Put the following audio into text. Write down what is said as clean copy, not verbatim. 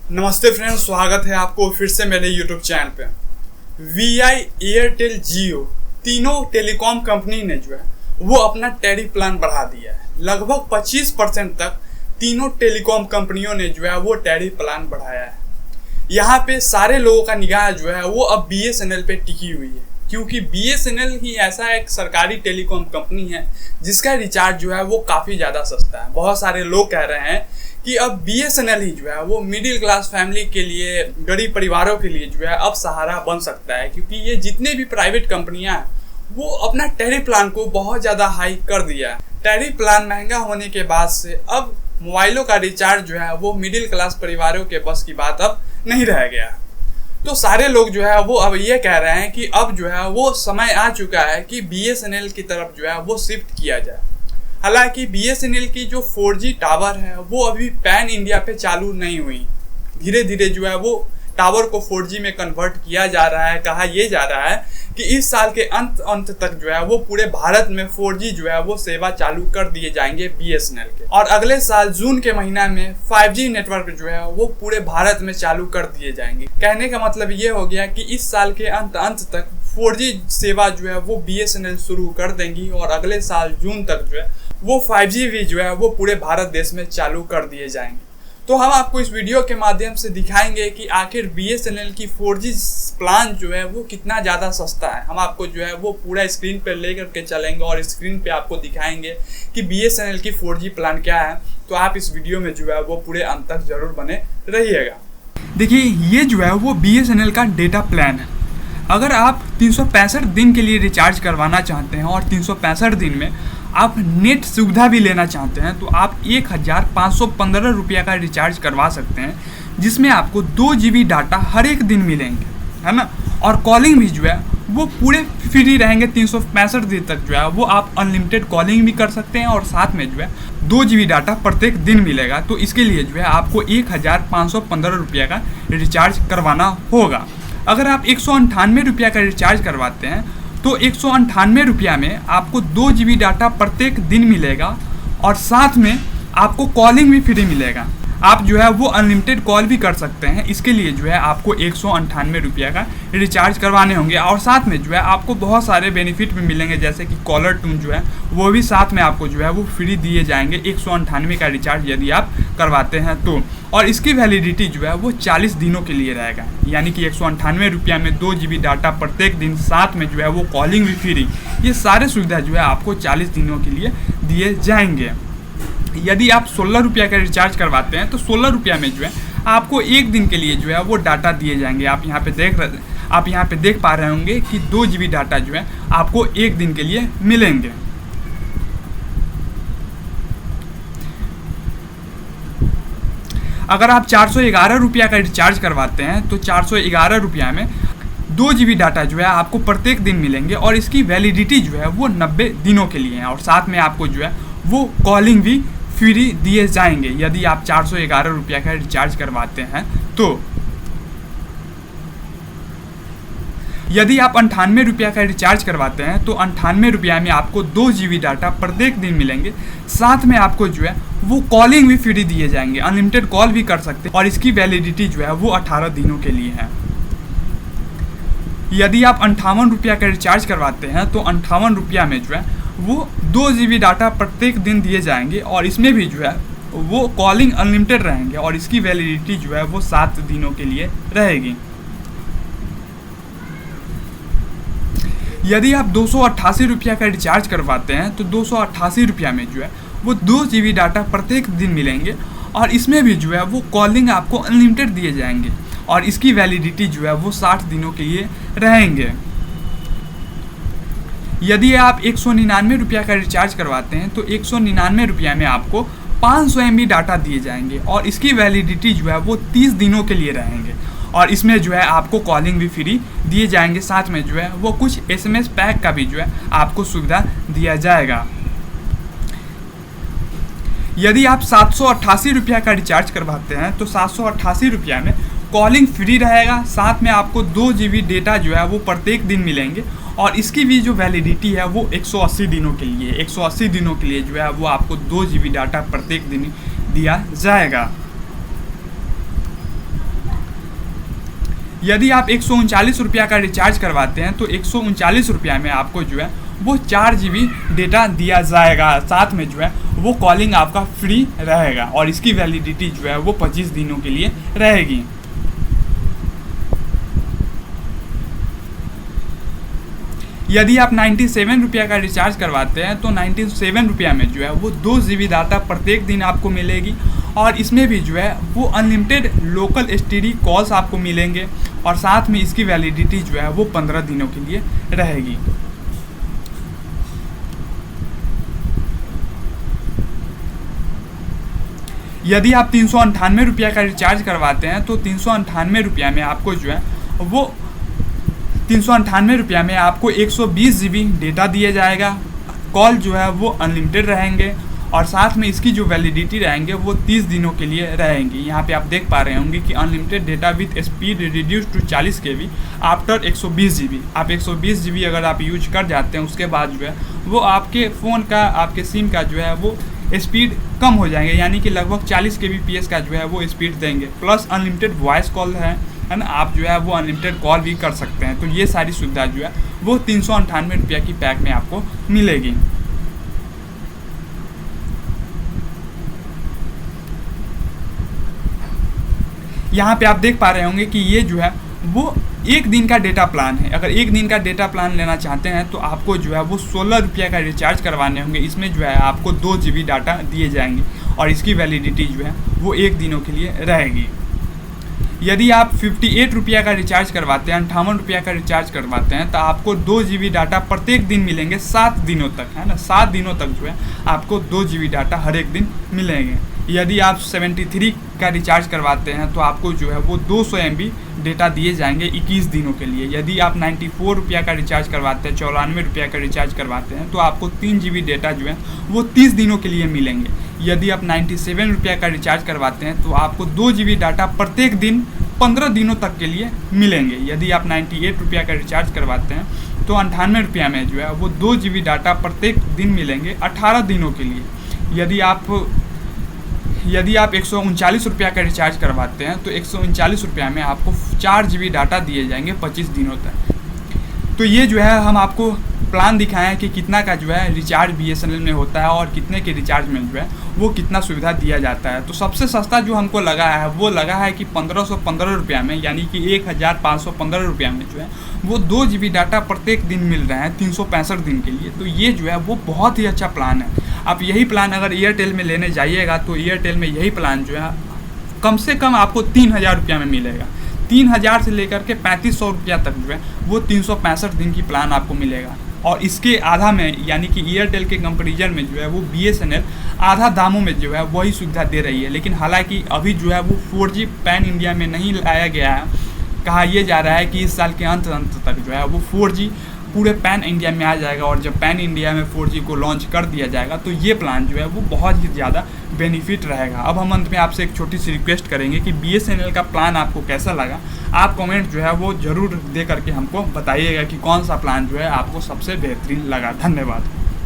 नमस्ते फ्रेंड्स, स्वागत है आपको फिर से मेरे यूट्यूब चैनल पे। वीआई, एयरटेल, जियो तीनों टेलीकॉम कंपनी ने जो है वो अपना टैरिफ प्लान बढ़ा दिया है। लगभग 25% तक तीनों टेलीकॉम कंपनियों ने जो है वो टैरिफ प्लान बढ़ाया है। यहाँ पे सारे लोगों का निगाह जो है वो अब बीएसएनएल पे टिकी हुई है, क्योंकि बीएसएनएल ही ऐसा एक सरकारी टेलीकॉम कंपनी है जिसका रिचार्ज जो है वो काफ़ी ज़्यादा सस्ता है। बहुत सारे लोग कह रहे हैं कि अब बीएसएनएल ही जो है वो मिडिल क्लास फैमिली के लिए, गरीब परिवारों के लिए जो है अब सहारा बन सकता है, क्योंकि ये जितने भी प्राइवेट कंपनियां हैं वो अपना टैरिफ प्लान को बहुत ज़्यादा हाई कर दिया है। टैरिफ प्लान महंगा होने के बाद से अब मोबाइलों का रिचार्ज जो है वो मिडिल क्लास परिवारों के बस की बात अब नहीं रह गया। तो सारे लोग जो है वो अब ये कह रहे हैं कि अब जो है वो समय आ चुका है कि बीएसएनएल की तरफ जो है वो शिफ्ट किया जाए। हालांकि बीएसएनएल की जो 4G टावर है वो अभी पैन इंडिया पे चालू नहीं हुई। धीरे धीरे जो है वो टावर को 4G में कन्वर्ट किया जा रहा है। कहा यह जा रहा है कि इस साल के अंत तक जो है वो पूरे भारत में 4G जो है वो सेवा चालू कर दिए जाएंगे बीएसएनएल के, और अगले साल जून के महीना में 5G नेटवर्क जो है वो पूरे भारत में चालू कर दिए जाएंगे। कहने का मतलब ये हो गया कि इस साल के अंत तक 4G सेवा जो है वो बीएसएनएल शुरू कर देंगी, और अगले साल जून तक जो है वो 5G भी जो है वो पूरे भारत देश में चालू कर दिए जाएंगे। तो हम आपको इस वीडियो के माध्यम से दिखाएंगे कि आखिर बीएसएनएल की 4G प्लान जो है वो कितना ज़्यादा सस्ता है। हम आपको जो है वो पूरा स्क्रीन पर लेकर के चलेंगे और स्क्रीन पे आपको दिखाएंगे कि बीएसएनएल की 4G प्लान क्या है। तो आप इस वीडियो में जो है वो पूरे अंत तक जरूर बने रहिएगा। देखिए, ये जो है वो बीएसएनएल का डेटा प्लान है। अगर आप 365 दिन के लिए रिचार्ज करवाना चाहते हैं और 365 दिन में आप नेट सुविधा भी लेना चाहते हैं, तो आप 1515 रुपये का रिचार्ज करवा सकते हैं, जिसमें आपको 2 GB डाटा हर एक दिन मिलेंगे, है ना। और कॉलिंग भी जो है वो पूरे फ्री रहेंगे। 365 दिन तक जो है वो आप अनलिमिटेड कॉलिंग भी कर सकते हैं, और साथ में जो है 2 GB डाटा प्रत्येक दिन मिलेगा। तो इसके लिए जो है आपको 1515 रुपये का रिचार्ज करवाना होगा। अगर आप 198 रुपये का रिचार्ज करवाते हैं तो 198 रुपया में आपको 2 GB डाटा प्रत्येक दिन मिलेगा, और साथ में आपको कॉलिंग भी फ्री मिलेगा। आप जो है वो अनलिमिटेड कॉल भी कर सकते हैं। इसके लिए जो है आपको 198 रुपये का रिचार्ज करवाने होंगे, और साथ में जो है आपको बहुत सारे बेनिफिट भी मिलेंगे, जैसे कि कॉलर ट्यून जो है वो भी साथ में आपको जो है वो फ्री दिए जाएंगे 198 का रिचार्ज यदि आप करवाते हैं तो। और इसकी वैलिडिटी जो है वो 40 दिनों के लिए रहेगा, यानी कि 198 रुपये में 2 GB डाटा प्रत्येक दिन, साथ में जो है वो कॉलिंग भी फ्री। ये सारे सुविधा जो है आपको 40 दिनों के लिए दिए जाएंगे। यदि आप 16 रुपये का रिचार्ज करवाते हैं तो 16 रुपये में जो है आपको एक दिन के लिए जो है वो डाटा दिए जाएंगे। आप यहाँ पे देख पा रहे होंगे कि 2 GB डाटा जो है आपको एक दिन के लिए मिलेंगे। अगर आप 411 रुपये का रिचार्ज करवाते हैं तो 411 रुपये में 2 GB डाटा जो है आपको प्रत्येक दिन मिलेंगे, और इसकी वैलिडिटी जो है वो 90 दिनों के लिए है, और साथ में आपको जो है वो कॉलिंग भी फ्री दिए जाएंगे यदि आप 411 रुपये का रिचार्ज करवाते हैं तो। यदि आप 98 रुपये का रिचार्ज करवाते हैं तो 98 रुपये में आपको 2 GB डाटा प्रत्येक दिन मिलेंगे, साथ में आपको जो है वो कॉलिंग भी फ्री दिए जाएंगे, अनलिमिटेड कॉल भी कर सकते हैं, और इसकी वैलिडिटी जो है वो 18 दिनों के लिए है। यदि आप 58 रुपये का रिचार्ज करवाते हैं तो 58 रुपये में जो है वो 2 GB डाटा प्रत्येक दिन दिए जाएंगे, और इसमें भी जो है वो कॉलिंग अनलिमिटेड रहेंगे, और इसकी वैलिडिटी जो है वो 7 दिनों के लिए रहेगी। यदि आप 288 रुपये का रिचार्ज करवाते हैं तो 288 रुपये में जो है वो 2 GB डाटा प्रत्येक दिन मिलेंगे, और इसमें भी जो है वो कॉलिंग आपको अनलिमिटेड दिए जाएंगे, और इसकी वैलिडिटी जो है वो 60 दिनों के लिए रहेंगे। यदि आप 199 रुपये का रिचार्ज करवाते हैं तो 199 रुपये में आपको 500 MB डाटा दिए जाएंगे, और इसकी वैलिडिटी जो है वो 30 दिनों के लिए रहेंगे, और इसमें जो है आपको कॉलिंग भी फ्री दिए जाएंगे, साथ में जो है वो कुछ SMS पैक का भी जो है आपको सुविधा दिया जाएगा। यदि आप 788 रुपये का रिचार्ज करवाते हैं तो 788 रुपये में कॉलिंग फ्री रहेगा, साथ में आपको 2 GB डेटा जो है वो प्रत्येक दिन मिलेंगे, और इसकी भी जो वैलिडिटी है वो 180 दिनों के लिए 180 दिनों के लिए जो है वो आपको 2 GB डाटा प्रत्येक दिन दिया जाएगा। यदि आप 139 रुपया का रिचार्ज करवाते हैं तो 139 रुपया में आपको जो है वो 4 GB डेटा दिया जाएगा, साथ में जो है वो कॉलिंग आपका फ्री रहेगा और इसकी वैलिडिटी जो है वो 25 दिनों के लिए रहेगी। यदि आप 97 रुपया का रिचार्ज करवाते हैं तो 97 रुपया में जो है वो 2 GB डाटा प्रत्येक दिन आपको मिलेगी और इसमें भी जो है वो अनलिमिटेड लोकल STD कॉल्स आपको मिलेंगे और साथ में इसकी वैलिडिटी जो है वो 15 दिनों के लिए रहेगी। यदि आप 398 रुपया का रिचार्ज करवाते हैं तो 398 रुपया में आपको जो है वो 398 रुपया में आपको 120 GB डेटा दिया जाएगा, कॉल जो है वो अनलिमिटेड रहेंगे और साथ में इसकी जो वैलिडिटी रहेंगे वो 30 दिनों के लिए रहेंगी। यहाँ पे आप देख पा रहे होंगे कि unlimited data with speed reduce to 40 KB after 120 GB। आप 120 GB अगर आप यूज कर जाते हैं उसके बाद जो है वो आपके फ़ोन का, आपके सिम का जो है वो स्पीड कम हो जाएंगे, यानी कि लगभग 40 kbps का जो है वो स्पीड देंगे। प्लस अनलिमिटेड वॉइस कॉल है ना, आप जो है वो अनलिमिटेड कॉल भी कर सकते हैं। तो ये सारी सुविधा जो है वो 398 रुपया की पैक में आपको मिलेगी। यहाँ पे आप देख पा रहे होंगे कि ये जो है वो 1 दिन का डेटा प्लान है। अगर 1 दिन का डेटा प्लान लेना चाहते हैं तो आपको जो है वो 16 रुपया का रिचार्ज करवाने होंगे। इसमें जो है आपको 2 GB डाटा दिए जाएंगे और इसकी वैलिडिटी जो है वो 1 दिनों के लिए रहेगी। यदि आप 58 रुपया का रिचार्ज करवाते हैं, 58 रुपया का रिचार्ज करवाते हैं तो आपको 2 GB डाटा प्रत्येक दिन मिलेंगे 7 दिनों तक, है ना। 7 दिनों तक जो है आपको 2 GB डाटा हर एक दिन मिलेंगे। यदि आप 73 का रिचार्ज करवाते हैं तो आपको जो है वो 200 MB डेटा दिए जाएंगे 21 दिनों के लिए। यदि आप 94 रुपया का रिचार्ज करवाते हैं, 94 रुपया का रिचार्ज करवाते हैं तो आपको 3 GB डेटा जो है वो 30 दिनों के लिए मिलेंगे। यदि आप 97 रुपया का रिचार्ज करवाते हैं तो आपको 2 GB डाटा प्रत्येक दिन 15 दिनों तक के लिए मिलेंगे। यदि आप 98 रुपया का रिचार्ज करवाते हैं तो 98 रुपया में जो है वो 2 GB डाटा प्रत्येक दिन मिलेंगे 18 दिनों के लिए। यदि आप 139 रुपया का रिचार्ज करवाते हैं तो 139 रुपया में आपको 4 GB डाटा दिए जाएंगे 25 दिनों तक। तो ये जो है हम आपको प्लान दिखाएं कि कितना का जो है रिचार्ज BSNL में होता है और कितने के रिचार्ज में जो है वो कितना सुविधा दिया जाता है। तो सबसे सस्ता जो हमको लगा है वो लगा है कि 1515 रुपया में, यानी कि 1515 रुपया में जो है वो 2 GB डाटा प्रत्येक दिन मिल रहे हैं 365 दिन के लिए। तो ये जो है वो बहुत ही अच्छा प्लान है। आप यही प्लान अगर एयरटेल में लेने जाइएगा तो एयरटेल में यही प्लान जो है कम से कम आपको 3000 रुपया में मिलेगा। 3000 से लेकर के 3500 रुपया तक जो है वो 365 दिन की प्लान आपको मिलेगा। और इसके आधा में, यानी कि एयरटेल के कंपैरिजन में जो है वो BSNL आधा दामों में जो है वही सुविधा दे रही है। लेकिन हालांकि अभी जो है वो 4G पैन इंडिया में नहीं लाया गया है। कहा यह जा रहा है कि इस साल के अंत तक जो है वो 4G पूरे पैन इंडिया में आ जाएगा और जब पैन इंडिया में 4G को लॉन्च कर दिया जाएगा तो ये प्लान जो है वो बहुत ही ज़्यादा बेनिफिट रहेगा। अब हम अंत में आपसे एक छोटी सी रिक्वेस्ट करेंगे कि BSNL का प्लान आपको कैसा लगा। आप कमेंट जो है वो ज़रूर दे करके हमको बताइएगा कि कौन सा प्लान जो है आपको सबसे बेहतरीन लगा। धन्यवाद।